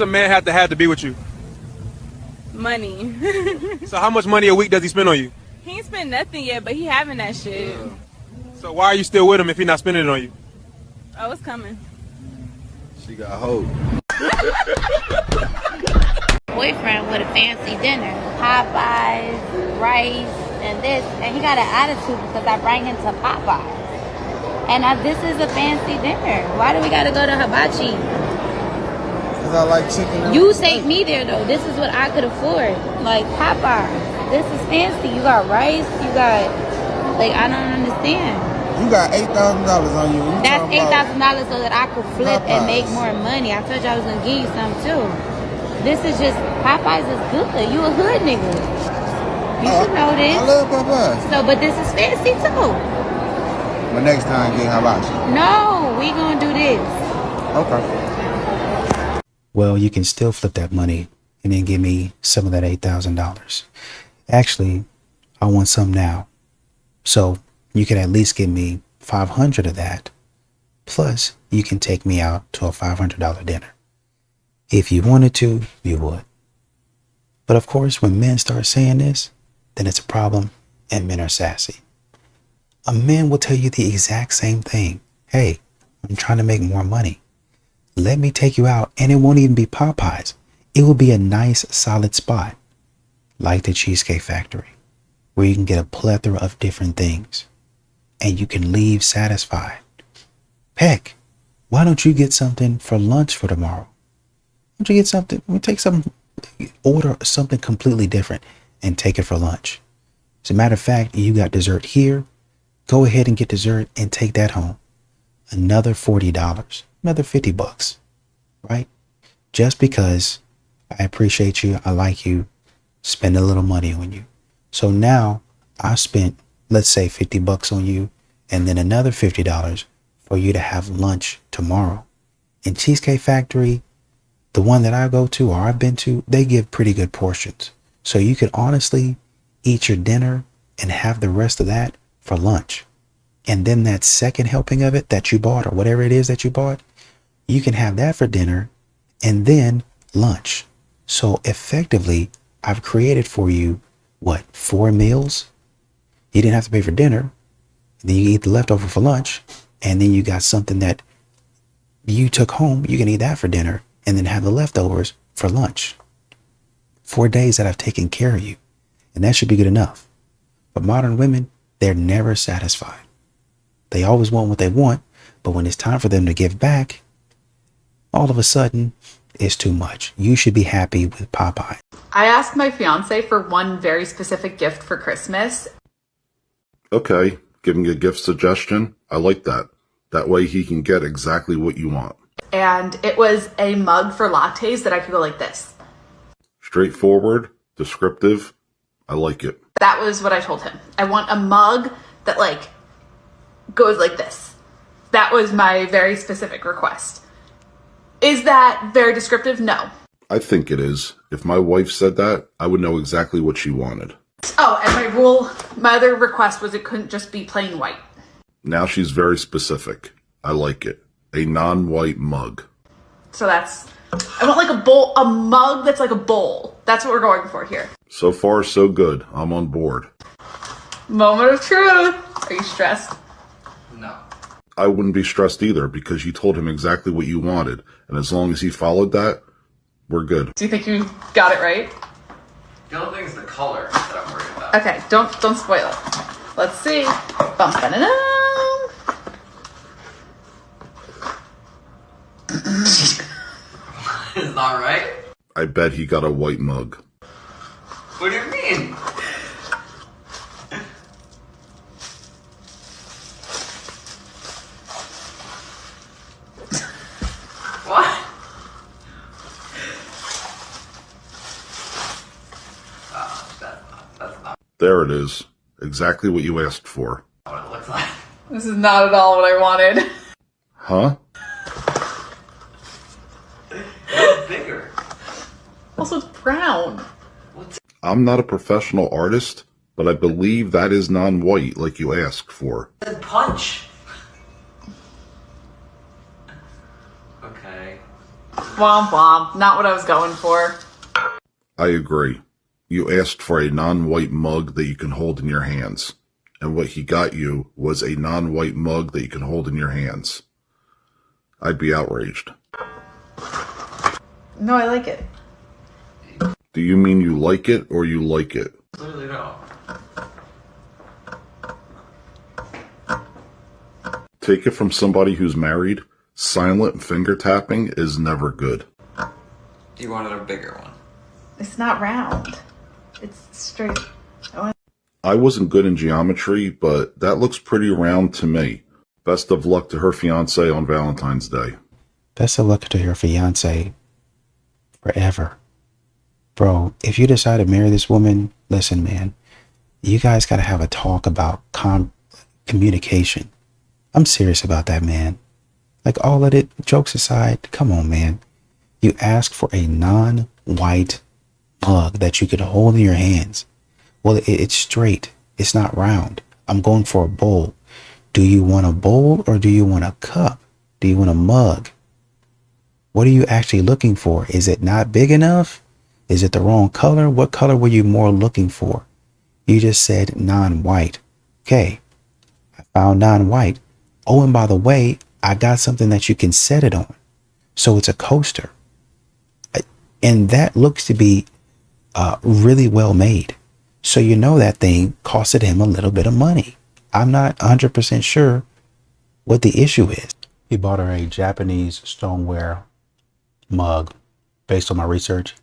A man have to be with you? Money. So how much money a week does he spend on you? He ain't spent nothing yet, but he having that shit. So why are you still with him if he not spending it on you? Oh, it's coming. She got hope. Boyfriend with a fancy dinner, Popeyes, rice, and this, and he got an attitude because I bring him to Popeyes. And this is a fancy dinner. Why do we gotta go to hibachi? Because I like chicken. You take me there though. This is what I could afford. Like Popeyes. This is fancy. You got rice. You got, like, I don't understand. You got $8,000 on you. That's $8,000 so that I could flip Popeyes and make more money. I told you I was gonna give you some too. This is just, Popeyes is good. You a hood nigga. You should know this. I love Popeyes. So, but this is fancy too. But next time, get hibachi. No, we gonna do this. Okay. Well, you can still flip that money and then give me some of that $8,000. Actually, I want some now. So you can at least give me 500 of that. Plus, you can take me out to a $500 dinner. If you wanted to, you would. But of course, when men start saying this, then it's a problem and men are sassy. A man will tell you the exact same thing. Hey, I'm trying to make more money. Let me take you out, and it won't even be Popeyes. It will be a nice, solid spot, like the Cheesecake Factory, where you can get a plethora of different things, and you can leave satisfied. Heck, why don't you get something for lunch for tomorrow? Why don't you get something, order something completely different and take it for lunch. As a matter of fact, you got dessert here. Go ahead and get dessert and take that home. Another $40, another $50, right? Just because I appreciate you, I like you, spend a little money on you. So now I spent, let's say, $50 on you, and then another $50 for you to have lunch tomorrow. In Cheesecake Factory, the one that I go to or I've been to, they give pretty good portions. So you could honestly eat your dinner and have the rest of that for lunch. And then that second helping of it that you bought, or whatever it is that you bought, you can have that for dinner and then lunch. So effectively, I've created for you, 4 meals? You didn't have to pay for dinner. Then you eat the leftover for lunch. And then you got something that you took home. You can eat that for dinner and then have the leftovers for lunch. 4 days that I've taken care of you. And that should be good enough. But modern women, they're never satisfied. They always want what they want, but when it's time for them to give back, all of a sudden, it's too much. You should be happy with Popeye. I asked my fiance for one very specific gift for Christmas. Okay, giving a gift suggestion. I like that. That way he can get exactly what you want. And it was a mug for lattes that I could go like this. Straightforward, descriptive. I like it. That was what I told him. I want a mug that goes like this. That was my very specific request. Is that very descriptive? No. I think it is. If my wife said that, I would know exactly what she wanted. Oh, and my other request was it couldn't just be plain white. Now she's very specific. I like it. A non-white mug. So I want like a bowl, a mug that's like a bowl. That's what we're going for here. So far, so good. I'm on board. Moment of truth. Are you stressed? No. I wouldn't be stressed either because you told him exactly what you wanted. And as long as he followed that, we're good. Do you think you got it right? The only thing is the color that I'm worried about. Okay, don't spoil it. Let's see. Bum, ba-da-dum. Is that right? I bet he got a white mug. What do you mean? What? That's not There it is. Exactly what you asked for. what it looks like. This is not at all what I wanted. Huh? It's bigger. Also, it's brown. I'm not a professional artist, but I believe that is non-white like you asked for. It's punch. Okay. Womp womp. Not what I was going for. I agree. You asked for a non-white mug that you can hold in your hands. And what he got you was a non-white mug that you can hold in your hands. I'd be outraged. No, I like it. Do you mean you like it or you like it? Literally no. Take it from somebody who's married. Silent finger tapping is never good. You wanted a bigger one. It's not round. It's straight. I wasn't good in geometry, but that looks pretty round to me. Best of luck to her fiance on Valentine's Day. Best of luck to your fiance forever. Bro, if you decide to marry this woman, listen, man, you guys got to have a talk about communication. I'm serious about that, man. Like, all of it, jokes aside, come on, man. You ask for a non-white mug that you could hold in your hands. Well, it's straight. It's not round. I'm going for a bowl. Do you want a bowl or do you want a cup? Do you want a mug? What are you actually looking for? Is it not big enough? Is it the wrong color? What color were you more looking for? You just said non-white. Okay, I found non-white. Oh, and by the way, I got something that you can set it on. So it's a coaster. And that looks to be really well made. So you know that thing costed him a little bit of money. I'm not 100% sure what the issue is. He bought her a Japanese stoneware mug based on my research.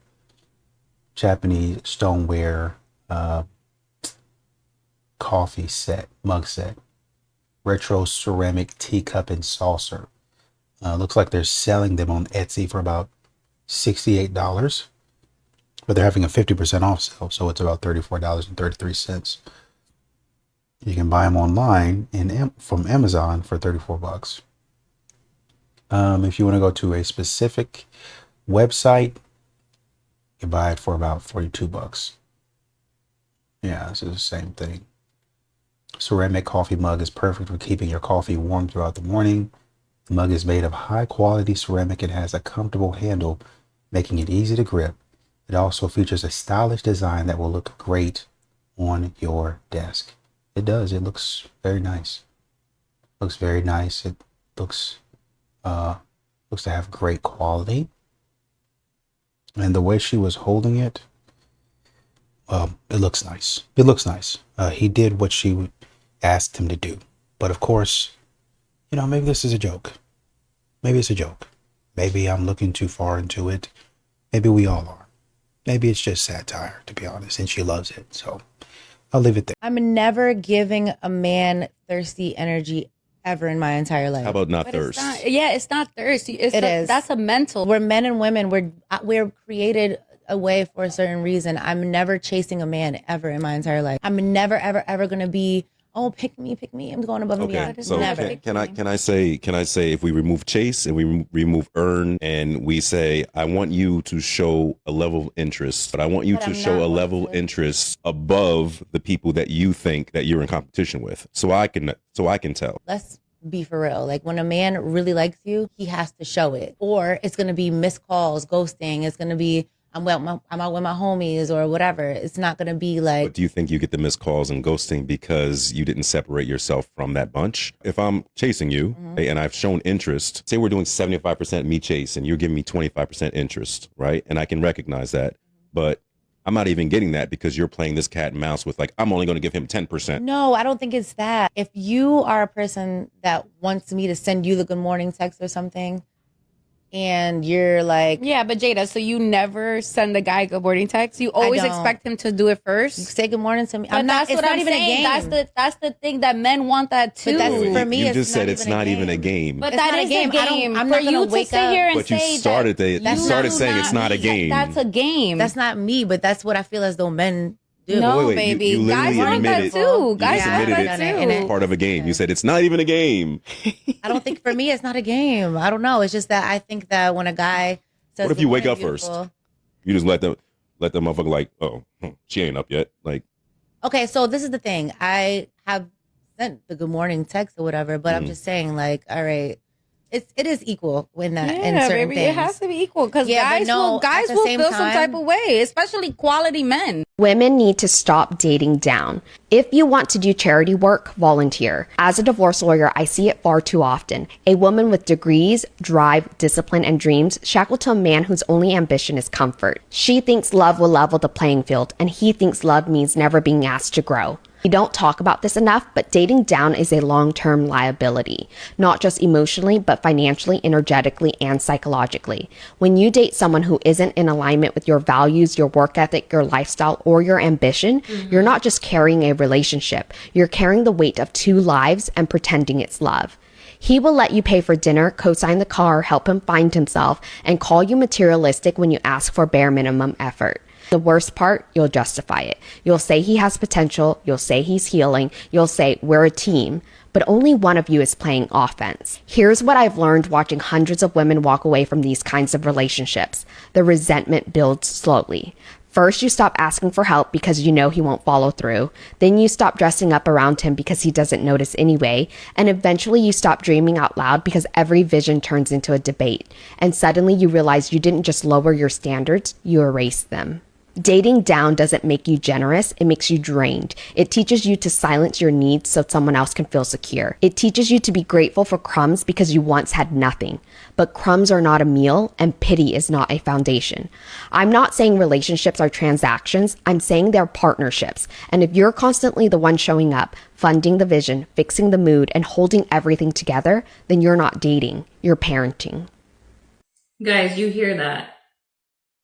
Japanese stoneware coffee set, mug set. Retro ceramic teacup and saucer. Looks like they're selling them on Etsy for about $68. But they're having a 50% off sale, so it's about $34.33. You can buy them online from Amazon for $34. If you want to go to a specific website, you can buy it for about $42. Yeah, this is the same thing. Ceramic coffee mug is perfect for keeping your coffee warm throughout the morning. The mug is made of high quality ceramic and has a comfortable handle, making it easy to grip. It also features a stylish design that will look great on your desk. It does. It looks very nice. Looks very nice. It looks to have great quality. And the way she was holding it, it looks nice. It looks nice. He did what she asked him to do. But of course, you know, maybe this is a joke. Maybe it's a joke. Maybe I'm looking too far into it. Maybe we all are. Maybe it's just satire, to be honest, and she loves it. So I'll leave it there. I'm never giving a man thirsty energy ever in my entire life. How about not thirst? It's not thirst. It is. That's a mental. We're men and women. We're created a way for a certain reason. I'm never chasing a man ever in my entire life. I'm never, ever, ever going to be, oh, pick me. I'm going above and beyond. So Never. can I say if we remove chase and we remove earn and we say I want you to show a level of interest, but I want you to show a level of interest above the people that you think that you're in competition with, so I can tell. Let's be for real. Like, when a man really likes you, he has to show it, or it's going to be missed calls, ghosting. It's going to be I'm out with my homies or whatever. It's not going to be like. But do you think you get the missed calls and ghosting because you didn't separate yourself from that bunch? If I'm chasing you and I've shown interest, say we're doing 75% me chase and you're giving me 25% interest, right? And I can recognize that, but I'm not even getting that because you're playing this cat and mouse with like, I'm only going to give him 10%. No, I don't think it's that. If you are a person that wants me to send you the good morning text or something, and you're like, yeah, but Jada, so you never send the guy a good morning text? You always expect him to do it first? You say good morning to me. But that's what I'm saying. That's the thing that men want that too. But that's, for me, you just said it's not even a game. But that is a game. I'm for not you gonna to wake sit up. here and But you say started saying it's not a game. That's a game. That's not me, but that's what I feel as though men do. No, wait, baby. You Guys want that too. Guys want that too. It's part of a game. You said it's not even a game. I don't think, for me, it's not a game. I don't know. It's just that I think that when a guy says, what if you wake up beautiful, first? You just let them motherfucker like, oh, she ain't up yet. Like, okay, so this is the thing. I have sent the good morning text or whatever, but I'm just saying, like, all right, it is equal in that in Yeah, certain baby, things. it has to be equal because Yeah, but guys no, will at the same feel some time- type of way, especially quality men. Women need to stop dating down. If you want to do charity work, volunteer. As a divorce lawyer, I see it far too often. A woman with degrees, drive, discipline, and dreams shackled to a man whose only ambition is comfort. She thinks love will level the playing field, and he thinks love means never being asked to grow. We don't talk about this enough, but dating down is a long-term liability, not just emotionally, but financially, energetically, and psychologically. When you date someone who isn't in alignment with your values, your work ethic, your lifestyle, or your ambition, you're not just carrying a relationship, you're carrying the weight of two lives and pretending it's love. He will let you pay for dinner, co-sign the car, help him find himself, and call you materialistic when you ask for bare minimum effort. The worst part, you'll justify it. You'll say he has potential. You'll say he's healing. You'll say we're a team. But only one of you is playing offense. Here's what I've learned watching hundreds of women walk away from these kinds of relationships. The resentment builds slowly. First, you stop asking for help because you know he won't follow through. Then you stop dressing up around him because he doesn't notice anyway. And eventually you stop dreaming out loud because every vision turns into a debate. And suddenly you realize you didn't just lower your standards, you erased them. Dating down doesn't make you generous, it makes you drained. It teaches you to silence your needs so someone else can feel secure. It teaches you to be grateful for crumbs because you once had nothing. But crumbs are not a meal, and pity is not a foundation. I'm not saying relationships are transactions, I'm saying they're partnerships. And if you're constantly the one showing up, funding the vision, fixing the mood, and holding everything together, then you're not dating, you're parenting. Guys, you hear that?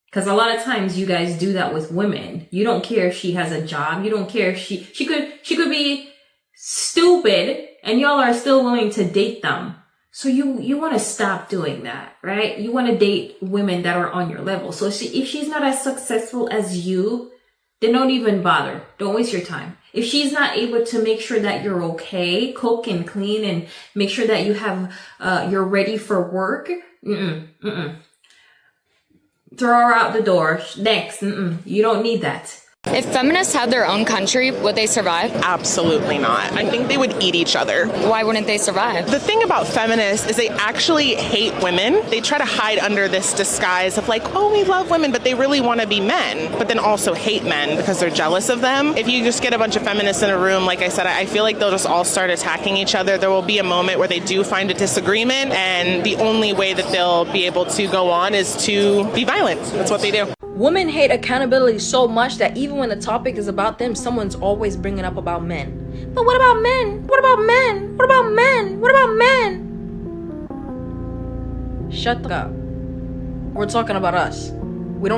Because a lot of times you guys do that with women. You don't care if she has a job. You don't care if she could be stupid and y'all are still willing to date them. So you want to stop doing that, right? You want to date women that are on your level. So if she's not as successful as you, then don't even bother. Don't waste your time. If she's not able to make sure that you're okay, cook and clean and make sure that you have, you're ready for work, throw her out the door. Next. You don't need that. If feminists had their own country, would they survive? Absolutely not. I think they would eat each other. Why wouldn't they survive? The thing about feminists is they actually hate women. They try to hide under this disguise of like, oh, we love women, but they really want to be men, but then also hate men because they're jealous of them. If you just get a bunch of feminists in a room, like I said, I feel like they'll just all start attacking each other. There will be a moment where they do find a disagreement, and the only way that they'll be able to go on is to be violent. That's what they do. Women hate accountability so much that even when the topic is about them, someone's always bringing up about men. But what about men? What about men? What about men? What about men? Shut the up. We're talking about us. We're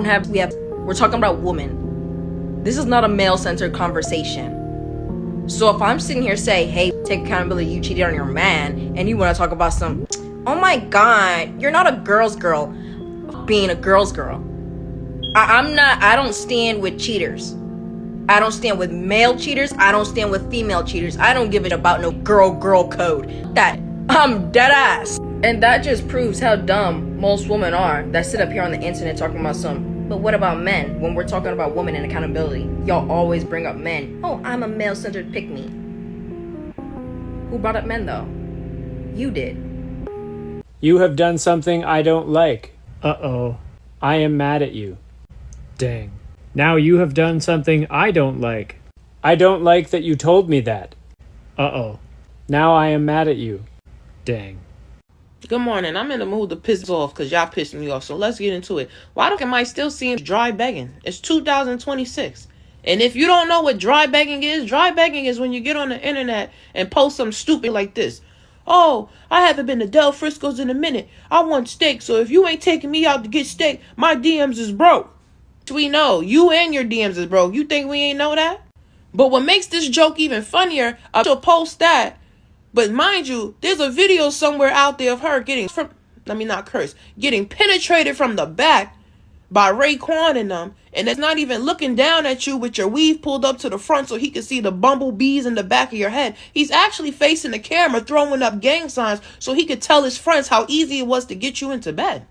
talking about women. This is not a male-centered conversation. So if I'm sitting here saying, hey, take accountability, you cheated on your man, and you want to talk about some, oh my God, you're not a girl's girl being a girl's girl. I don't stand with cheaters. I don't stand with male cheaters. I don't stand with female cheaters. I don't give it about no girl code. That I'm dead ass. And that just proves how dumb most women are that sit up here on the internet talking about some. But what about men? When we're talking about women and accountability, y'all always bring up men. Oh, I'm a male-centered pick-me. Who brought up men though? You did. You have done something I don't like. Uh-oh. I am mad at you. Dang. Now you have done something I don't like. I don't like that you told me that. Uh-oh. Now I am mad at you. Dang. Good morning. I'm in the mood to piss off because y'all pissed me off. So let's get into it. Why the fuck am I still seeing dry begging? It's 2026. And if you don't know what dry begging is when you get on the internet and post some stupid like this. Oh, I haven't been to Del Frisco's in a minute. I want steak. So if you ain't taking me out to get steak, my DMs is broke. We know you and your DMs is broke. You think we ain't know that? But what makes this joke even funnier, I'll post that. But mind you, there's a video somewhere out there of her getting penetrated from the back by Raekwon and them. And it's not even looking down at you with your weave pulled up to the front so he can see the bumblebees in the back of your head. He's actually facing the camera, throwing up gang signs so he could tell his friends how easy it was to get you into bed.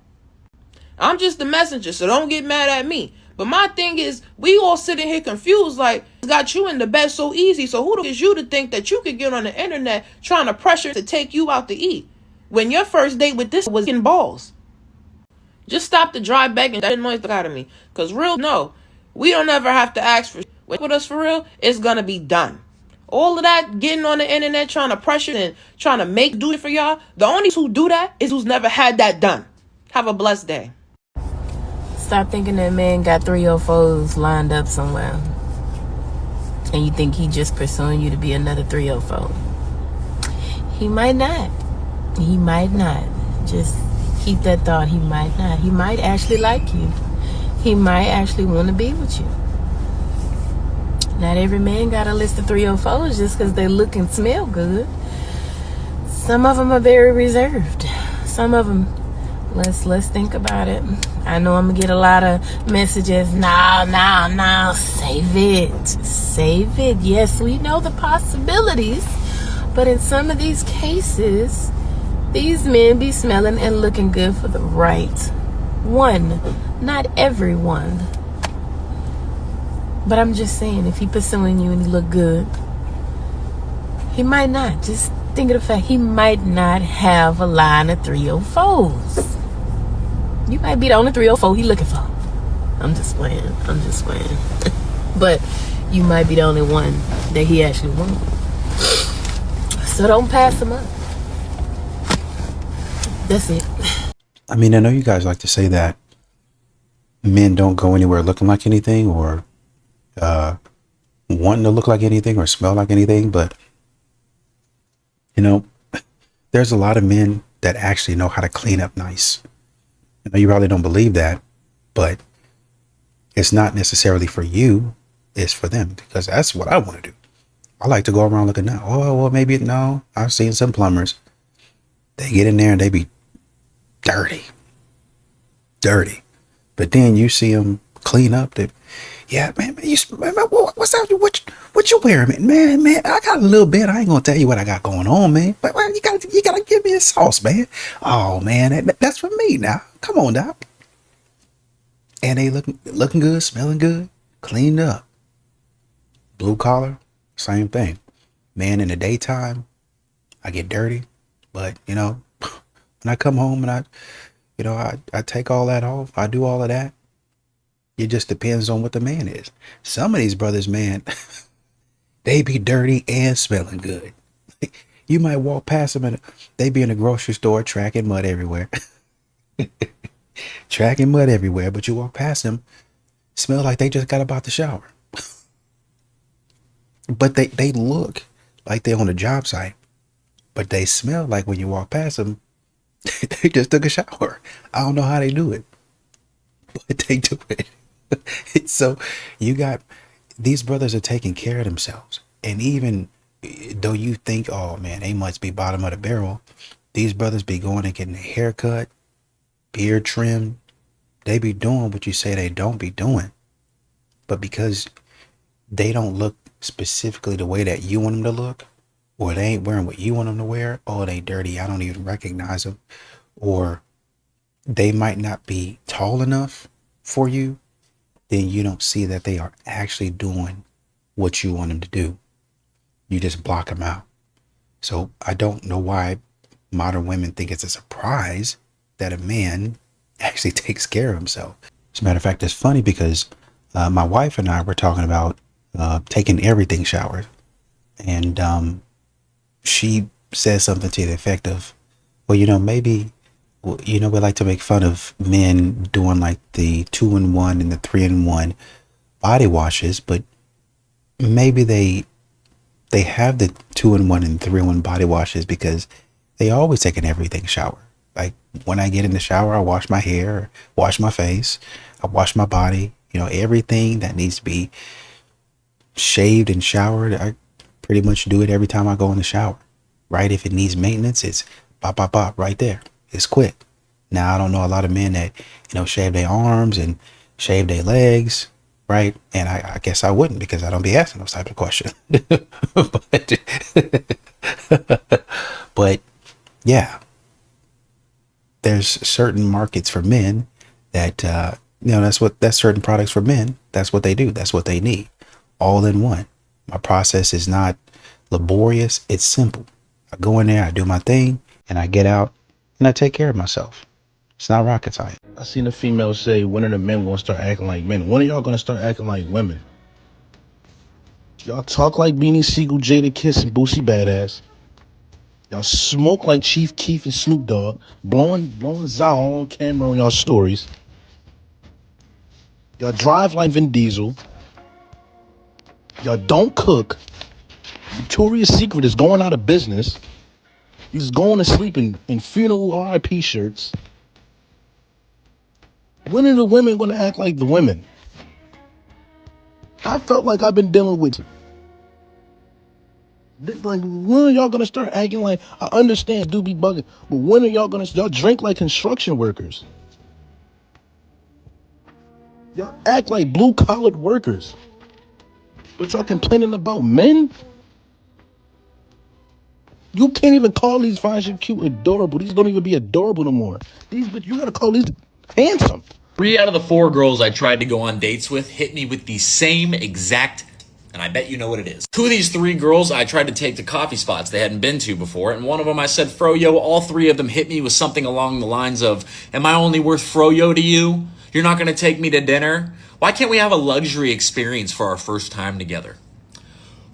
I'm just the messenger, so don't get mad at me. But my thing is, we all sitting here confused like, got you in the bed so easy. So who is you to think that you could get on the internet trying to pressure to take you out to eat? when your first date with this was in balls. Just stop the dry begging. That annoys the out of me. Cause real, no, we don't ever have to ask for with us for real. It's gonna be done. All of that getting on the internet trying to pressure and trying to make do it for y'all. The only who do that is who's never had that done. Have a blessed day. Stop thinking that man got 304s lined up somewhere. And you think he just pursuing you to be another 304. He might not. He might not. Just keep that thought. He might not. He might actually like you. He might actually want to be with you. Not every man got a list of 304s just because they look and smell good. Some of them are very reserved. Some of them, let's think about it. I know I'm going to get a lot of messages. No, save it. Save it. Yes, we know the possibilities. But in some of these cases, these men be smelling and looking good for the right one. Not everyone. But I'm just saying, if he pursuing you and he look good, he might not. Just think of the fact, he might not have a line of 304s. You might be the only 304 he looking for. I'm just playing. But you might be the only one that he actually wants. So don't pass him up. That's it. I mean, I know you guys like to say that men don't go anywhere looking like anything or wanting to look like anything or smell like anything, but you know, there's a lot of men that actually know how to clean up nice. I know you probably don't believe that, but it's not necessarily for you, it's for them, because that's what I want to do. I like to go around looking now. Oh, well, maybe no. I've seen some plumbers. They get in there and they be dirty. But then you see them clean up. Yeah, man, what's that? What you wearing, man? I got a little bit. I ain't gonna tell you what I got going on, man. But you gotta give me a sauce, man. Oh man, that's for me now. Come on, doc. And they looking good, smelling good, cleaned up. Blue collar, same thing. Man, in the daytime, I get dirty, but you know, when I come home and I take all that off, I do all of that. It just depends on what the man is. Some of these brothers, man, they be dirty and smelling good. You might walk past them and they be in the grocery store tracking mud everywhere. Tracking mud everywhere, but you walk past them, smell like they just got about to shower. But they look like they're on a job site, but they smell like when you walk past them, they just took a shower. I don't know how they do it, but they do it. So you got these brothers are taking care of themselves. And even though you think, oh man, they must be bottom of the barrel, these brothers be going and getting a haircut, beard trimmed. They be doing what you say they don't be doing. But because they don't look specifically the way that you want them to look, or they ain't wearing what you want them to wear, oh, they dirty, I don't even recognize them, or they might not be tall enough for you, then you don't see that they are actually doing what you want them to do. You just block them out. So I don't know why modern women think it's a surprise that a man actually takes care of himself. As a matter of fact, it's funny because my wife and I were talking about taking everything showers, and she says something to the effect of, well, maybe, we like to make fun of men doing like the 2-in-1 and the 3-in-1 body washes, but maybe they have the 2-in-1 and 3-in-1 body washes because they always take an everything shower. Like when I get in the shower, I wash my hair, wash my face, I wash my body, everything that needs to be shaved and showered. I pretty much do it every time I go in the shower, right? If it needs maintenance, it's pop right there. It's quick. Now, I don't know a lot of men that, shave their arms and shave their legs, right? And I guess I wouldn't because I don't be asking those type of questions. But yeah, there's certain markets for men that, that's certain products for men. That's what they do. That's what they need. All in one. My process is not laborious. It's simple. I go in there, I do my thing, and I get out and I take care of myself. It's not rocket science. I seen a female say, when are the men gonna start acting like men? When are y'all gonna start acting like women? Y'all talk like Beanie Siegel, Jada Kiss, and Boosie Badass. Y'all smoke like Chief Keef and Snoop Dogg, blowing Zal on camera on y'all stories. Y'all drive like Vin Diesel. Y'all don't cook. Victoria's Secret is going out of business. You just going to sleep in funeral RIP shirts. When are the women gonna act like the women? I felt like I've been dealing with. Like, when are y'all gonna start acting like? I understand, do be bugging, but when are y'all drink like construction workers? Y'all act like blue collared workers, but y'all complaining about men? You can't even call these fine shit cute adorable. These don't even be adorable no more. But you gotta call these handsome. 3 out of the 4 girls I tried to go on dates with hit me with the same exact, and I bet you know what it is. 2 of these 3 girls I tried to take to coffee spots they hadn't been to before, and one of them I said froyo. All 3 of them hit me with something along the lines of, am I only worth froyo to you? You're not gonna take me to dinner? Why can't we have a luxury experience for our first time together?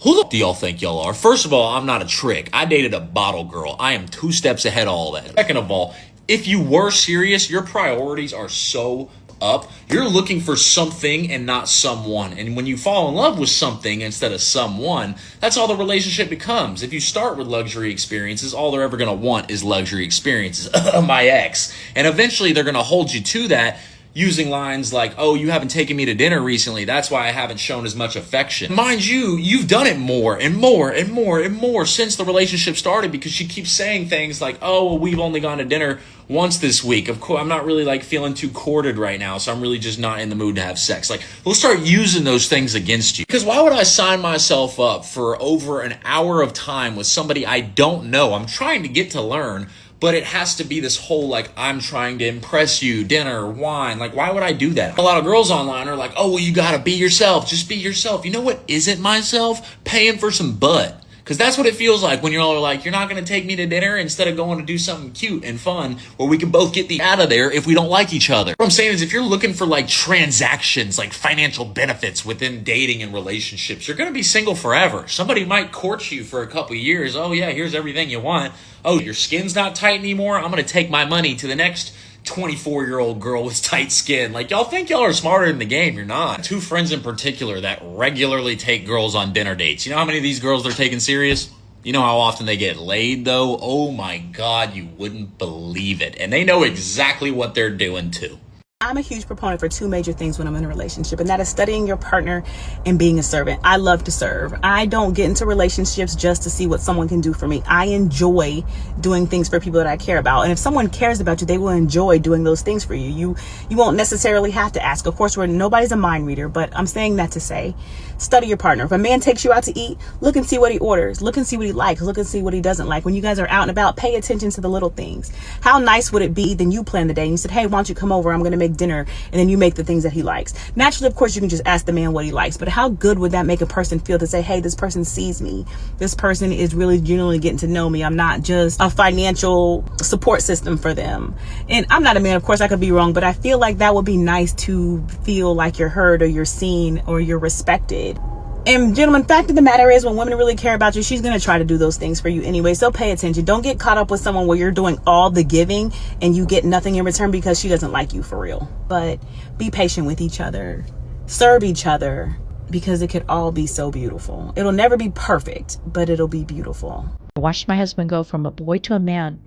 Who the do y'all think y'all are? First of all, I'm not a trick. I dated a bottle girl. I am 2 steps ahead of all that. Second of all, if you were serious, your priorities are so up. You're looking for something and not someone. And when you fall in love with something instead of someone, that's all the relationship becomes. If you start with luxury experiences, all they're ever going to want is luxury experiences. My ex. And eventually they're going to hold you to that, using lines like, oh, you haven't taken me to dinner recently. That's why I haven't shown as much affection. Mind you, you've done it more and more and more and more since the relationship started, because she keeps saying things like, oh, well, we've only gone to dinner once this week. Of course, I'm not really like feeling too courted right now, so I'm really just not in the mood to have sex. Like, we'll start using those things against you. Because why would I sign myself up for over an hour of time with somebody I don't know? I'm trying to get to learn, but it has to be this whole, like, I'm trying to impress you, dinner, wine. Like, why would I do that? A lot of girls online are like, oh, well, you gotta be yourself. Just be yourself. You know what isn't myself? Paying for some butt. Because that's what it feels like when you're all like, you're not going to take me to dinner instead of going to do something cute and fun where we can both get the out of there if we don't like each other. What I'm saying is, if you're looking for like transactions, like financial benefits within dating and relationships, you're going to be single forever. Somebody might court you for a couple years. Oh yeah, here's everything you want. Oh, your skin's not tight anymore? I'm going to take my money to the next 24-year-old girl with tight skin. Like, y'all think y'all are smarter in the game. You're not. 2 friends in particular that regularly take girls on dinner dates. You know how many of these girls they're taking serious? You know how often they get laid, though? Oh my God, you wouldn't believe it. And they know exactly what they're doing, too. I'm a huge proponent for 2 major things when I'm in a relationship, and that is studying your partner and being a servant. I love to serve. I don't get into relationships just to see what someone can do for me. I enjoy doing things for people that I care about. And if someone cares about you, they will enjoy doing those things for you. You won't necessarily have to ask. Of course, nobody's a mind reader, but I'm saying that to say, study your partner. If a man takes you out to eat, look and see what he orders. Look and see what he likes. Look and see what he doesn't like. When you guys are out and about, pay attention to the little things. How nice would it be then you plan the day and you said, hey, why don't you come over? I'm going to make dinner, and then you make the things that he likes. Naturally, of course, you can just ask the man what he likes, but how good would that make a person feel to say, hey, this person sees me. This person is really genuinely getting to know me. I'm not just a financial support system for them. And I'm not a man, of course, I could be wrong, but I feel like that would be nice to feel like you're heard or you're seen or you're respected. And gentlemen, fact of the matter is, when women really care about you, she's going to try to do those things for you anyway. So pay attention. Don't get caught up with someone where you're doing all the giving and you get nothing in return because she doesn't like you for real. But be patient with each other. Serve each other, because it could all be so beautiful. It'll never be perfect, but it'll be beautiful. I watched my husband go from a boy to a man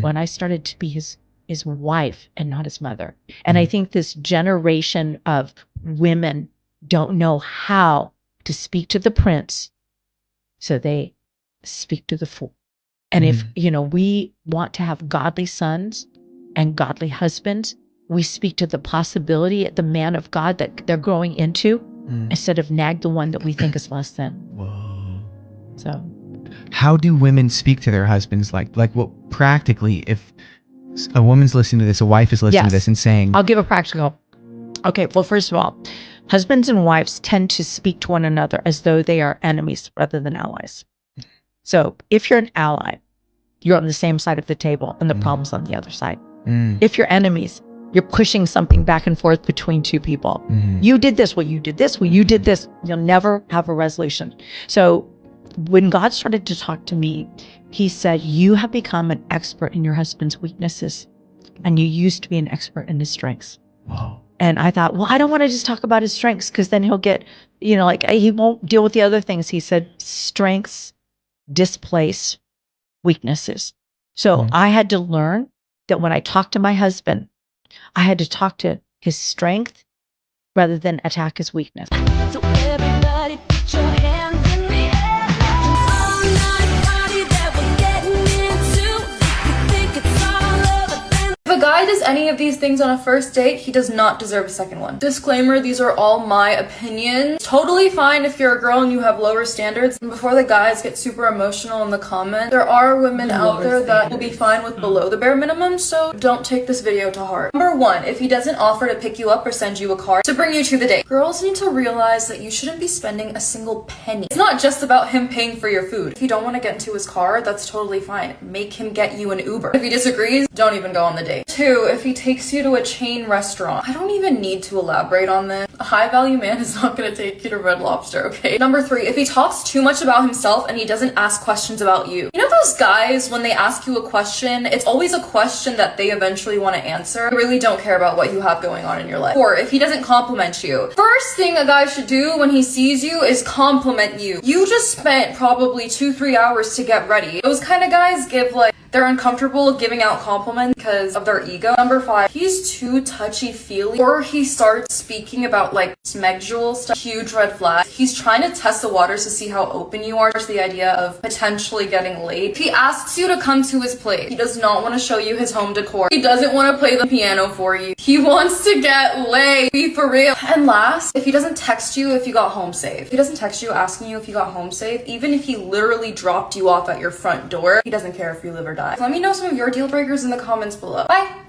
when I started to be his wife and not his mother. And I think this generation of women don't know how to speak to the prince, so they speak to the fool. And if, we want to have godly sons and godly husbands, we speak to the possibility, the man of God that they're growing into, instead of nag the one that we think is less than. Whoa. So how do women speak to their husbands? Like what practically, if a woman's listening to this, a wife is listening to this and saying, I'll give a practical. Okay, well, first of all, husbands and wives tend to speak to one another as though they are enemies rather than allies. So if you're an ally, you're on the same side of the table and the problem's on the other side. Mm. If you're enemies, you're pushing something back and forth between two people. You did this, well, you did this, well, you did this. You'll never have a resolution. So when God started to talk to me, he said, you have become an expert in your husband's weaknesses, and you used to be an expert in his strengths. Wow. And I thought, well, I don't want to just talk about his strengths, because then he'll get, like he won't deal with the other things. He said, strengths displace weaknesses. So I had to learn that when I talk to my husband, I had to talk to his strength rather than attack his weakness. So everybody put your hands in the air. All night party that we're getting into. You think it's all over, then If a guy does any of these things on a first date, he does not deserve a second one. Disclaimer, these are all my opinions. Totally fine if you're a girl and you have lower standards. And before the guys get super emotional in the comments, there are women out there that will be fine with below the bare minimum, so don't take this video to heart. Number 1, if he doesn't offer to pick you up or send you a car to bring you to the date. Girls need to realize that you shouldn't be spending a single penny. It's not just about him paying for your food. If you don't want to get into his car, that's totally fine. Make him get you an Uber. If he disagrees, don't even go on the date. 2, if he takes you to a chain restaurant. I don't even need to elaborate on this. A high value man is not going to take you to Red Lobster, okay? Number 3, if he talks too much about himself and he doesn't ask questions about you. You know those guys, when they ask you a question, it's always a question that they eventually want to answer. They really don't care about what you have going on in your life. 4, if he doesn't compliment you. First thing a guy should do when he sees you is compliment you. You just spent probably 2-3 hours to get ready. Those kind of guys they're uncomfortable giving out compliments because of their ego. Number 5, he's too touchy-feely, or he starts speaking about sexual stuff. Huge red flag. He's trying to test the waters to see how open you are to the idea of potentially getting laid. If he asks you to come to his place, he does not want to show you his home decor. He doesn't want to play the piano for you. He wants to get laid. Be for real. And last, if he doesn't text you if you got home safe. If he doesn't text you asking you if you got home safe, even if he literally dropped you off at your front door, he doesn't care if you live or die. Let me know some of your deal breakers in the comments below. Bye!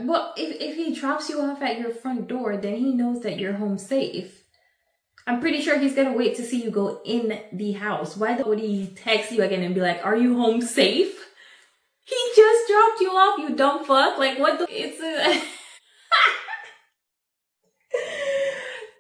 Well, if he drops you off at your front door, then he knows that you're home safe. I'm pretty sure he's gonna wait to see you go in the house. Why would he text you again and be like, are you home safe? He just dropped you off, you dumb fuck. What the... It's a...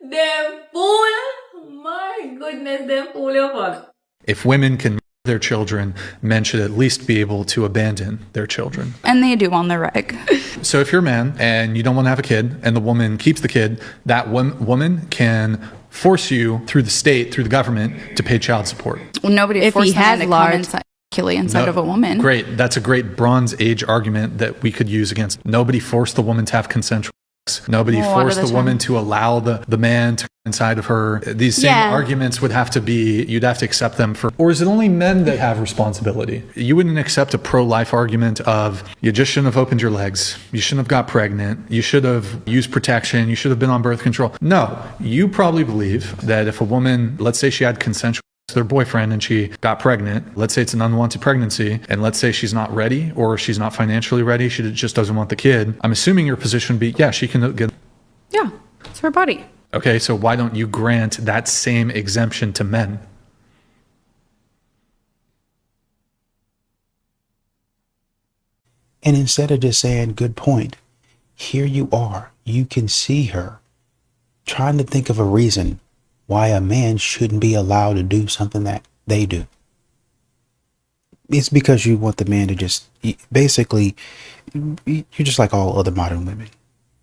Them fool! My goodness, them fool your fuck. If women can their children, men should at least be able to abandon their children. And they do on the reg. So if you're a man and you don't want to have a kid and the woman keeps the kid, that woman can force you through the state, through the government, to pay child support. Well, nobody If forced he them has to large come inside of a woman. Great. That's a great Bronze Age argument that we could use against. Nobody forced the woman to have consensual sex. Nobody forced the woman to allow the man to inside of her. These same arguments would have to be, you'd have to accept them for, or is it only men that have responsibility? You wouldn't accept a pro-life argument of, you just shouldn't have opened your legs. You shouldn't have got pregnant. You should have used protection. You should have been on birth control. No, you probably believe that if a woman, let's say she had consensual to their boyfriend and she got pregnant, let's say it's an unwanted pregnancy, and let's say she's not ready or she's not financially ready, she just doesn't want the kid. I'm assuming your position would be, yeah, she can get. Yeah, it's her body. Okay, so why don't you grant that same exemption to men? And instead of just saying, good point, here you are, you can see her trying to think of a reason why a man shouldn't be allowed to do something that they do. It's because you want the man to just, basically, you're just like all other modern women.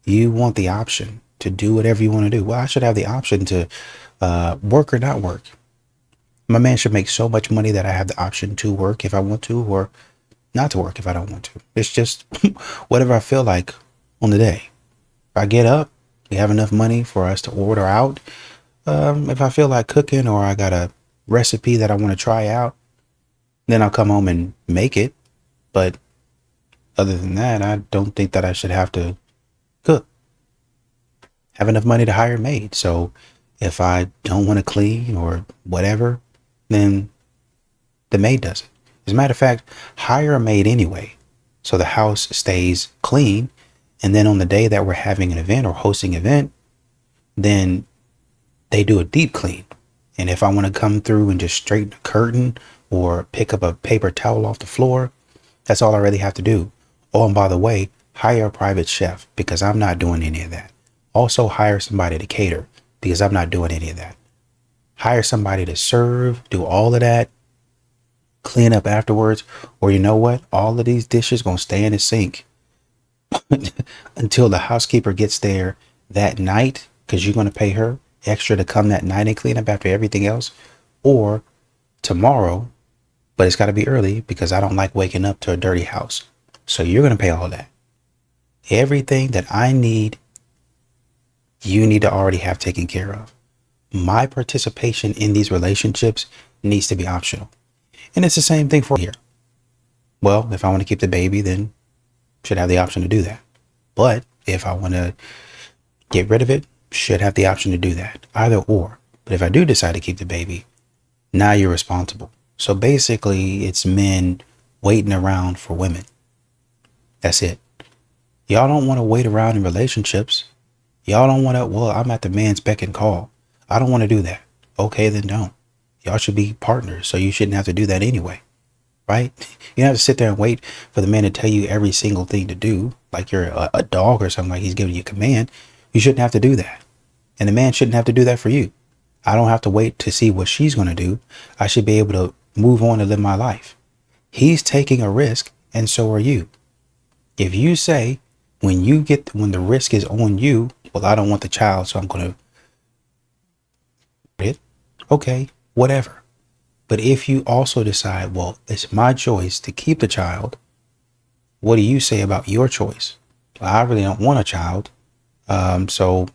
You want the option to do whatever you want to do. Well, I should have the option to work or not work. My man should make so much money that I have the option to work if I want to, or not to work if I don't want to. It's just whatever I feel like on the day. If I get up, we have enough money for us to order out. If I feel like cooking or I got a recipe that I want to try out, then I'll come home and make it. But other than that, I don't think that I should have to cook. Have enough money to hire a maid. So if I don't want to clean or whatever, then the maid does it. As a matter of fact, hire a maid anyway, so the house stays clean. And then on the day that we're having an event or hosting an event, then they do a deep clean. And if I want to come through and just straighten a curtain or pick up a paper towel off the floor, That's all I really have to do. Oh, and by the way, hire a private chef because I'm not doing any of that. Also hire somebody to cater because I'm not doing any of that. Hire somebody to serve, do all of that, clean up afterwards. Or you know what? All of these dishes going to stay in the sink until the housekeeper gets there that night, because you're going to pay her extra to come that night and clean up after everything else, or tomorrow, but it's got to be early because I don't like waking up to a dirty house. So you're going to pay all that. Everything that I need, you need to already have taken care of. My participation in these relationships needs to be optional. And it's the same thing for here. Well, if I want to keep the baby, then should have the option to do that. But if I want to get rid of it, should have the option to do that. Either or. But if I do decide to keep the baby, now you're responsible. So basically, it's men waiting around for women. That's it. Y'all don't want to wait around in relationships. Y'all don't want to, well, I'm at the man's beck and call. I don't want to do that. Okay, then don't. Y'all should be partners, so you shouldn't have to do that anyway. Right? You don't have to sit there and wait for the man to tell you every single thing to do, like you're a dog or something, like he's giving you a command. You shouldn't have to do that. And the man shouldn't have to do that for you. I don't have to wait to see what she's going to do. I should be able to move on and live my life. He's taking a risk, and so are you. If you say, when the risk is on you, well, I don't want the child, so I'm going to, okay, whatever. But if you also decide, well, it's my choice to keep the child, what do you say about your choice? Well, I really don't want a child. So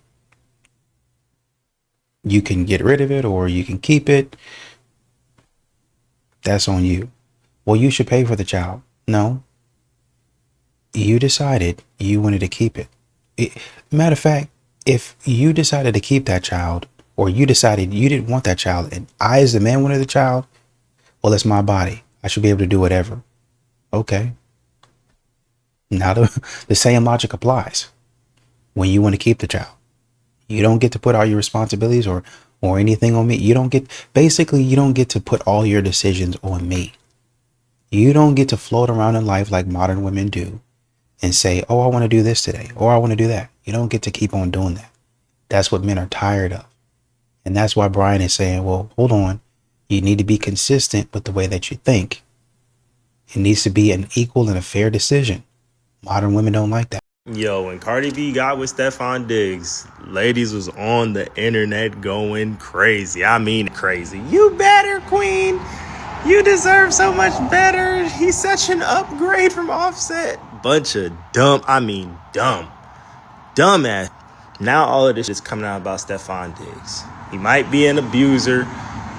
you can get rid of it or you can keep it. That's on you. Well, you should pay for the child. No. You decided you wanted to keep it. Matter of fact, if you decided to keep that child, or you decided you didn't want that child, and I as the man wanted the child, well, it's my body. I should be able to do whatever. Okay. Now the same logic applies when you want to keep the child. You don't get to put all your responsibilities or anything on me. You don't get to put all your decisions on me. You don't get to float around in life like modern women do and say, oh, I want to do this today, or I want to do that. You don't get to keep on doing that. That's what men are tired of. And that's why Brian is saying, well, hold on. You need to be consistent with the way that you think. It needs to be an equal and a fair decision. Modern women don't like that. Yo, when Cardi B got with Stefan Diggs, ladies was on the internet going crazy. I mean crazy. You better, queen. You deserve so much better. He's such an upgrade from Offset. Bunch of dumb ass. Now all of this is coming out about Stefan Diggs. He might be an abuser.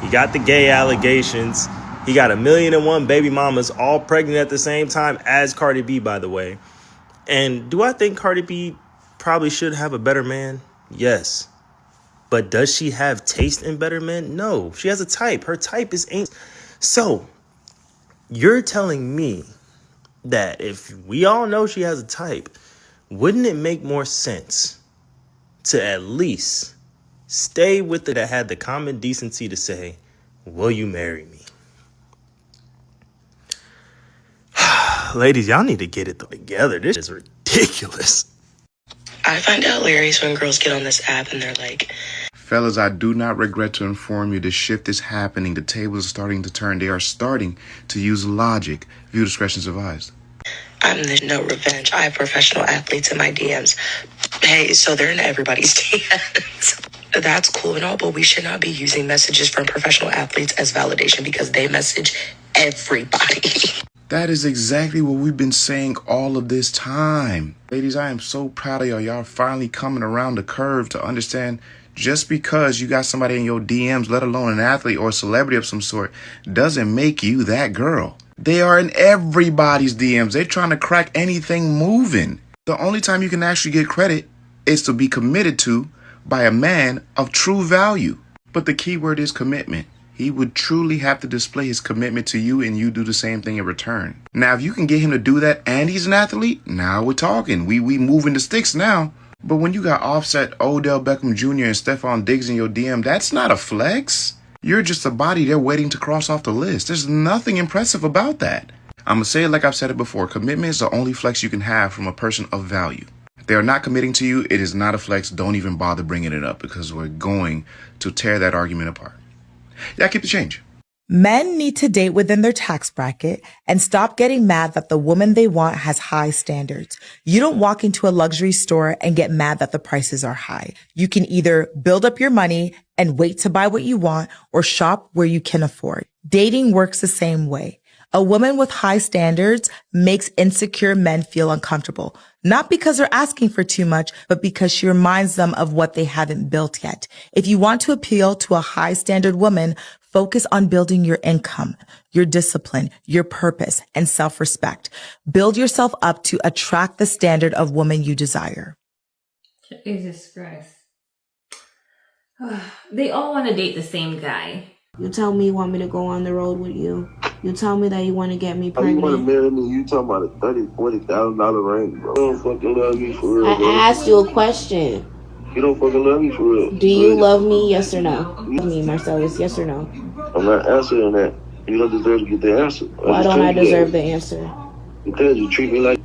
He got the gay allegations. He got 1,000,001 baby mamas all pregnant at the same time as Cardi B, by the way. And do I think Cardi B probably should have a better man? Yes. But does she have taste in better men? No. She has a type. Her type is ain't. So you're telling me that if we all know she has a type, wouldn't it make more sense to at least stay with it that had the common decency to say, will you marry me? Ladies, y'all need to get it together. This is ridiculous. I find it hilarious when girls get on this app and they're like, fellas, I do not regret to inform you the shift is happening. The tables are starting to turn. They are starting to use logic. View discretion is advised. there's no revenge. I have professional athletes in my DMs. Hey, so they're in everybody's DMs. That's cool and all, but we should not be using messages from professional athletes as validation because they message everybody. That is exactly what we've been saying all of this time. Ladies, I am so proud of y'all. Y'all finally coming around the curve to understand just because you got somebody in your DMs, let alone an athlete or a celebrity of some sort, doesn't make you that girl. They are in everybody's DMs. They're trying to crack anything moving. The only time you can actually get credit is to be committed to by a man of true value. But the key word is commitment. He would truly have to display his commitment to you and you do the same thing in return. Now, if you can get him to do that and he's an athlete, now we're talking. We moving the sticks now. But when you got Offset, Odell Beckham Jr. and Stefan Diggs in your DM, that's not a flex. You're just a body they're waiting to cross off the list. There's nothing impressive about that. I'm going to say it like I've said it before. Commitment is the only flex you can have from a person of value. If they are not committing to you, it is not a flex. Don't even bother bringing it up because we're going to tear that argument apart. Yeah, keep the change. Men need to date within their tax bracket and stop getting mad that the woman they want has high standards. You don't walk into a luxury store and get mad that the prices are high. You can either build up your money and wait to buy what you want or shop where you can afford. Dating works the same way. A woman with high standards makes insecure men feel uncomfortable, not because they're asking for too much, but because she reminds them of what they haven't built yet. If you want to appeal to a high standard woman, focus on building your income, your discipline, your purpose, and self-respect. Build yourself up to attract the standard of woman you desire. Jesus Christ. They all want to date the same guy. You tell me you want me to go on the road with you. You tell me that you want to get me How you want to pregnant. marry me? You talking about a $30,000-$40,000 ring, bro? You don't fucking love me for real, bro. I asked you a question. You don't fucking love me for real. Do you love me? Yes or no? Love me, Marcellus. Yes or no? I'm not answering that. You don't deserve to get the answer. Why don't I deserve the answer? Because you treat me like...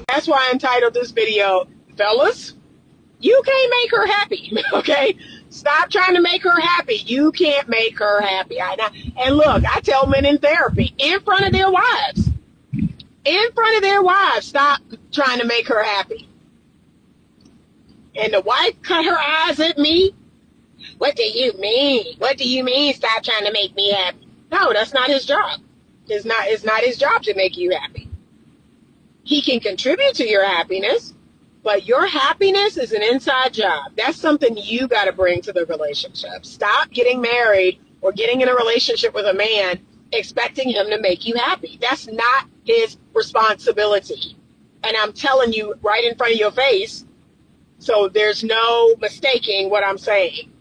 That's why I entitled this video, Fellas, you can't make her happy, okay? Stop trying to make her happy. You can't make her happy. And look, I tell men in therapy, in front of their wives, stop trying to make her happy. And the wife cut her eyes at me. What do you mean? What do you mean stop trying to make me happy? No, that's not his job. It's not his job to make you happy. He can contribute to your happiness, but your happiness is an inside job. That's something you got to bring to the relationship. Stop getting married or getting in a relationship with a man expecting him to make you happy. That's not his responsibility. And I'm telling you right in front of your face, so there's no mistaking what I'm saying.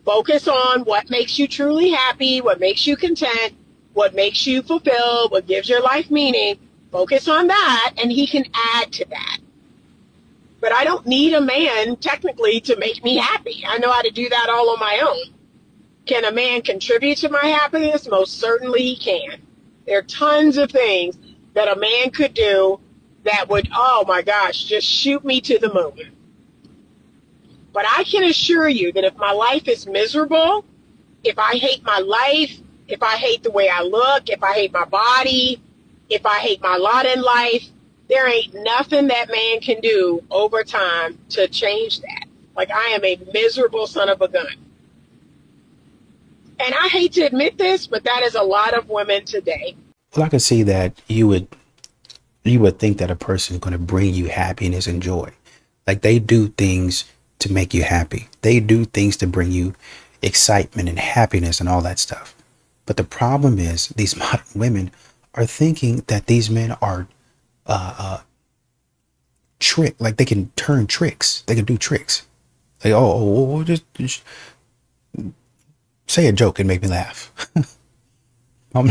Focus on what makes you truly happy, what makes you content, what makes you fulfilled, what gives your life meaning. Focus on that, and he can add to that. But I don't need a man, technically, to make me happy. I know how to do that all on my own. Can a man contribute to my happiness? Most certainly he can. There are tons of things that a man could do that would, oh my gosh, just shoot me to the moon. But I can assure you that if my life is miserable, if I hate my life, if I hate the way I look, if I hate my body, if I hate my lot in life, there ain't nothing that man can do over time to change that. Like, I am a miserable son of a gun. And I hate to admit this, but that is a lot of women today. Well, I can see that you would think that a person is going to bring you happiness and joy. Like, they do things to make you happy. They do things to bring you excitement and happiness and all that stuff. But the problem is these modern women are thinking that these men are like they can turn tricks. They can do tricks. Like, just say a joke and make me laugh. I'm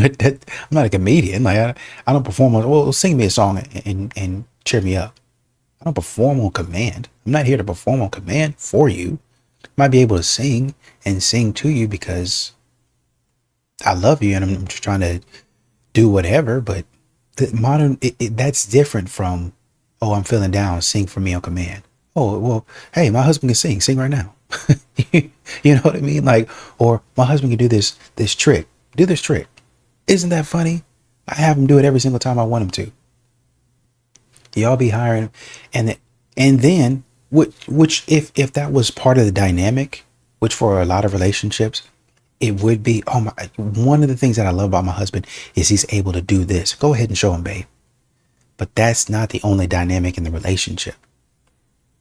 not a comedian. Like, I don't perform on, well, sing me a song and cheer me up. I don't perform on command. I'm not here to perform on command for you. I might be able to sing and sing to you because I love you and I'm just trying to do whatever. But the modern, that's different from, oh, I'm feeling down, sing for me on command. Oh, well, hey, my husband can sing right now. You know what I mean? Like, or my husband can do this trick. Do this trick. Isn't that funny? I have him do it every single time I want him to. Y'all be hiring him. And then which if that was part of the dynamic, which for a lot of relationships, it would be, one of the things that I love about my husband is he's able to do this. Go ahead and show him, babe. But that's not the only dynamic in the relationship,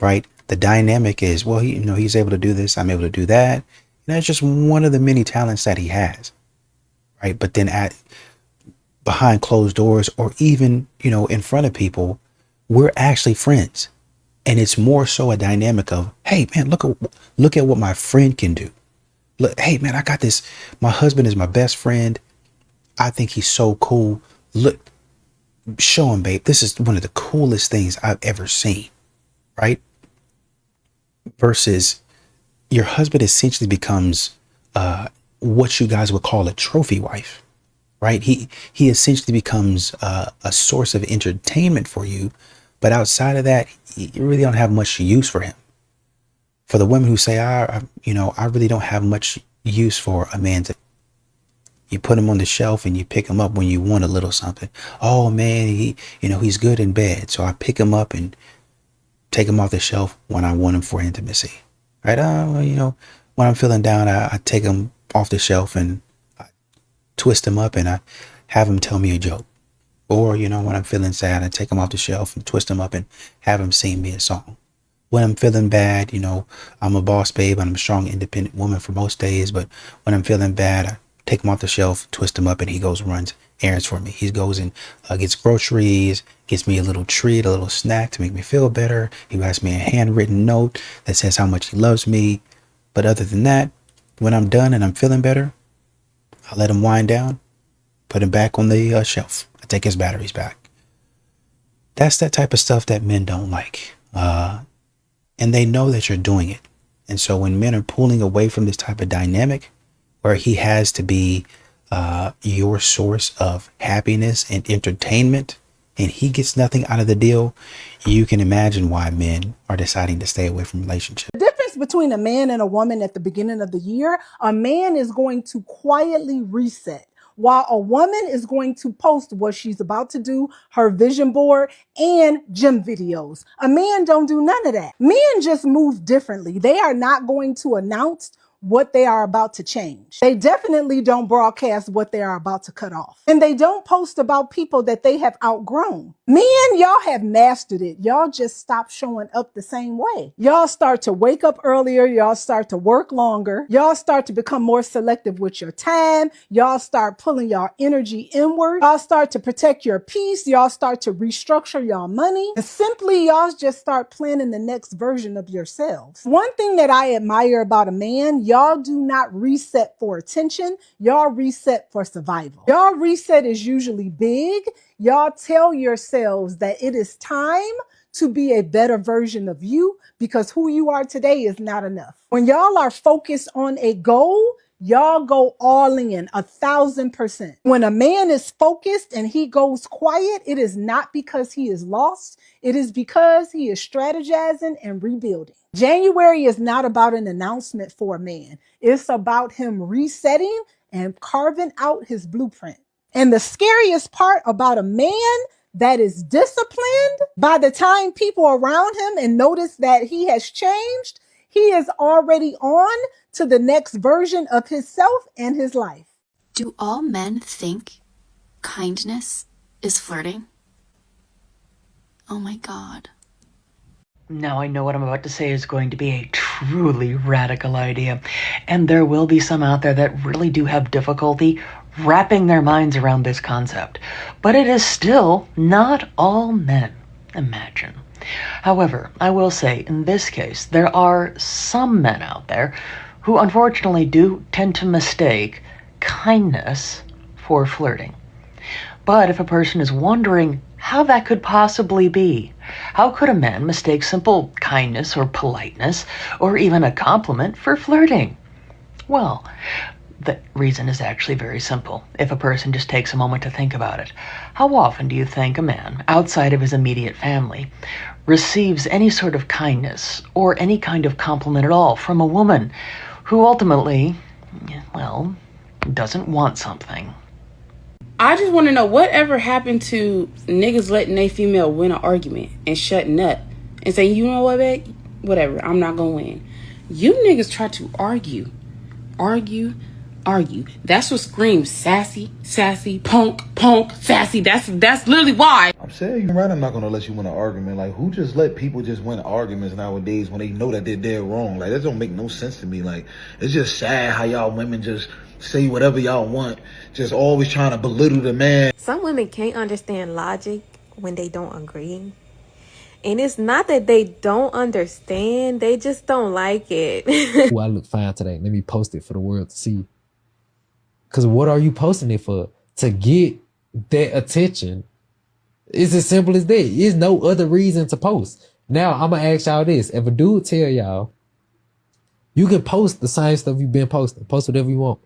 right? The dynamic is, well, he's able to do this. I'm able to do that. And that's just one of the many talents that he has, right? But then behind closed doors or even, in front of people, we're actually friends. And it's more so a dynamic of, hey, man, look at what my friend can do. Look, hey, man, I got this. My husband is my best friend. I think he's so cool. Look, show him, babe. This is one of the coolest things I've ever seen, right? Versus your husband essentially becomes what you guys would call a trophy wife. right? He essentially becomes a source of entertainment for you, but outside of that, you really don't have much use for him. For the women who say, I really don't have much use for a man. You put him on the shelf and you pick him up when you want a little something. Oh man, he's good in bed, so I pick him up and take him off the shelf when I want him for intimacy, right? When I'm feeling down, I take him off the shelf and I twist him up and I have him tell me a joke. Or, when I'm feeling sad, I take him off the shelf and twist him up and have him sing me a song. When I'm feeling bad, I'm a boss babe and I'm a strong, independent woman for most days. But when I'm feeling bad, I take him off the shelf, twist him up, and he goes and runs errands for me. He goes and gets groceries, gets me a little treat, a little snack to make me feel better. He writes me a handwritten note that says how much he loves me. But other than that, when I'm done and I'm feeling better, I let him wind down, put him back on the shelf. I take his batteries back. That's that type of stuff that men don't like. And they know that you're doing it. And so when men are pulling away from this type of dynamic where he has to be your source of happiness and entertainment and he gets nothing out of the deal, you can imagine why men are deciding to stay away from relationships. The difference between a man and a woman at the beginning of the year, a man is going to quietly reset, while a woman is going to post what she's about to do, her vision board, and gym videos. A man don't do none of that. Men just move differently. They are not going to announce what they are about to change. They definitely don't broadcast what they are about to cut off. And they don't post about people that they have outgrown. Men, y'all have mastered it. Y'all just stop showing up the same way. Y'all start to wake up earlier. Y'all start to work longer. Y'all start to become more selective with your time. Y'all start pulling y'all energy inward. Y'all start to protect your peace. Y'all start to restructure y'all money. And simply, y'all just start planning the next version of yourselves. One thing that I admire about a man, y'all do not reset for attention. Y'all reset for survival. Y'all reset is usually big. Y'all tell yourselves that it is time to be a better version of you because who you are today is not enough. When y'all are focused on a goal, y'all go all in 1,000%. When a man is focused and he goes quiet, it is not because he is lost. It is because he is strategizing and rebuilding. January is not about an announcement for a man. It's about him resetting and carving out his blueprint. And the scariest part about a man that is disciplined, by the time people around him and notice that he has changed, he is already on to the next version of himself and his life. Do all men think kindness is flirting? Oh my God. Now I know what I'm about to say is going to be a truly radical idea, and there will be some out there that really do have difficulty wrapping their minds around this concept. But it is still not all men. Imagine. However, I will say, in this case, there are some men out there who unfortunately do tend to mistake kindness for flirting. But if a person is wondering how that could possibly be, how could a man mistake simple kindness or politeness or even a compliment for flirting? Well, the reason is actually very simple. If a person just takes a moment to think about it, how often do you think a man, outside of his immediate family, receives any sort of kindness or any kind of compliment at all from a woman who ultimately, well, doesn't want something? I just want to know whatever happened to niggas letting a female win an argument and shutting up and saying, you know what, babe? Whatever, I'm not going to win. You niggas try to argue. That's what screams sassy, punk, sassy. That's literally why. I'm saying you're right. I'm not gonna let you win an argument. Like, who just let people just win arguments nowadays when they know that they're dead wrong? Like, that don't make no sense to me. Like, it's just sad how y'all women just say whatever y'all want, just always trying to belittle the man. Some women can't understand logic when they don't agree. And it's not that they don't understand, they just don't like it. Ooh, I look fine today. Let me post it for the world to see. Because what are you posting it for? To get that attention. It's as simple as that. There's no other reason to post. Now, I'm going to ask y'all this. If a dude tell y'all, you can post the same stuff you've been posting. Post whatever you want.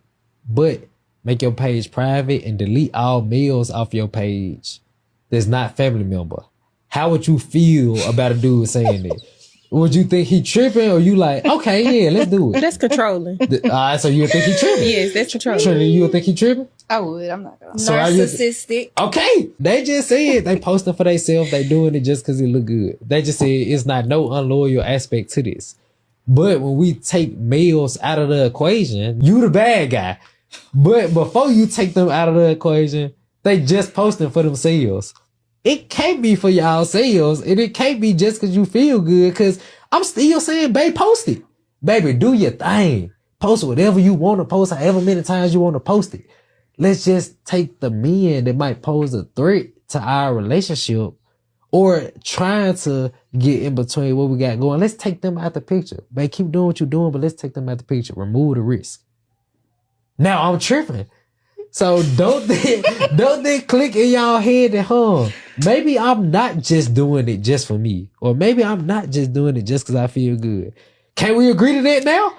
But make your page private, and delete all males off your page that's not family member. How would you feel about a dude saying that? Would you think he tripping, or you like, okay, yeah, let's do it? That's controlling. So you would think he tripping? Yes, that's controlling. Trinity, you would think he tripping? I would. I'm not gonna. So Narcissistic. Okay, they just said they posting for themselves. They doing it just because it look good. They just said it's not no unloyal aspect to this. But when we take males out of the equation, you the bad guy. But before you take them out of the equation, they just posting for themselves. It can't be for y'all sales, and it can't be just because you feel good, because I'm still saying, babe, post it. Baby, do your thing. Post whatever you want to post, however many times you want to post it. Let's just take the men that might pose a threat to our relationship or trying to get in between what we got going. Let's take them out the picture. Babe, keep doing what you're doing, but let's take them out the picture. Remove the risk. Now I'm tripping. So don't they click in y'all head that, maybe I'm not just doing it just for me. Or maybe I'm not just doing it just because I feel good. Can we agree to that now?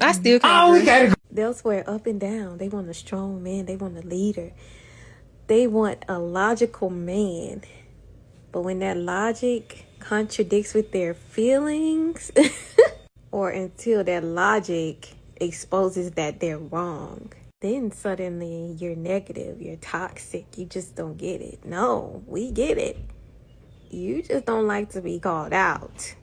I still can't agree. We gotta. They'll swear up and down. They want a strong man. They want a leader. They want a logical man. But when that logic contradicts with their feelings, or until that logic exposes that they're wrong, then suddenly you're negative, you're toxic, you just don't get it. No, we get it. You just don't like to be called out.